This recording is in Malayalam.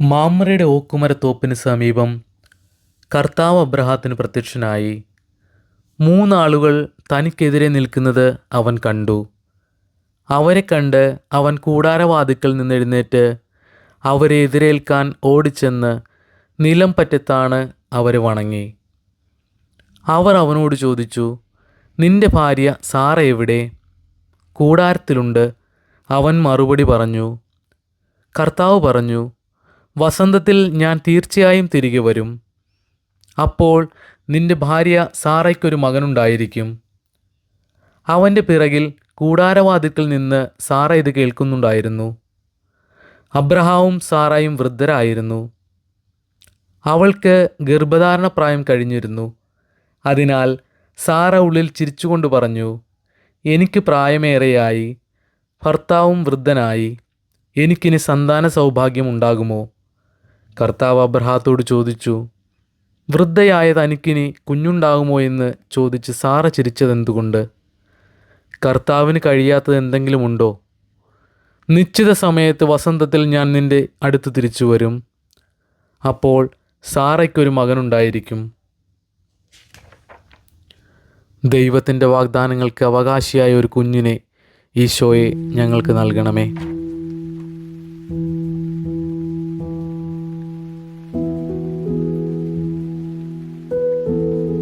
മാമ്രയുടെ ഓക്കുമരത്തോപ്പിന് സമീപം കർത്താവ് അബ്രഹാത്തിന് പ്രത്യക്ഷനായി. 3 ആളുകൾ തനിക്കെതിരെ നിൽക്കുന്നത് അവൻ കണ്ടു. അവരെ കണ്ട് അവൻ കൂടാരവാതിക്കൽ നിന്നെഴുന്നേറ്റ് അവരെ എതിരേൽക്കാൻ ഓടിച്ചെന്ന് നിലം പറ്റത്താണ് അവരെ വണങ്ങി. അവർ അവനോട് ചോദിച്ചു, നിന്റെ ഭാര്യ സാറ എവിടെ? കൂടാരത്തിലുണ്ട്, അവൻ മറുപടി പറഞ്ഞു. കർത്താവ് പറഞ്ഞു, വസന്തത്തിൽ ഞാൻ തീർച്ചയായും തിരികെ വരും. അപ്പോൾ നിന്റെ ഭാര്യ സാറയ്ക്കൊരു മകനുണ്ടായിരിക്കും. അവൻ്റെ പിറകിൽ കൂടാരവാതിൽക്കൽ നിന്ന് സാറ ഇത് കേൾക്കുന്നുണ്ടായിരുന്നു. അബ്രഹാമും സാറായും വൃദ്ധരായിരുന്നു. അവൾക്ക് ഗർഭധാരണപ്രായം കഴിഞ്ഞിരുന്നു. അതിനാൽ സാറ ഉള്ളിൽ ചിരിച്ചുകൊണ്ട് പറഞ്ഞു, എനിക്ക് പ്രായമേറെയായി, ഭർത്താവും വൃദ്ധനായി, എനിക്കിനി സന്താന സൗഭാഗ്യം ഉണ്ടാകുമോ? കർത്താവ് അബ്രഹാത്തോട് ചോദിച്ചു, വൃദ്ധയായ തനിക്കിനി കുഞ്ഞുണ്ടാകുമോ എന്ന് ചോദിച്ച് സാറ ചിരിച്ചതെന്തുകൊണ്ട്? കർത്താവിന് കഴിയാത്തത് എന്തെങ്കിലും ഉണ്ടോ? നിശ്ചിത സമയത്ത് വസന്തത്തിൽ ഞാൻ നിന്റെ അടുത്ത് തിരിച്ചു വരും. അപ്പോൾ സാറയ്ക്കൊരു മകനുണ്ടായിരിക്കും. ദൈവത്തിൻ്റെ വാഗ്ദാനങ്ങൾക്ക് അവകാശിയായ ഒരു കുഞ്ഞിനെ ഈശോയെ ഞങ്ങൾക്ക് നൽകണമേ.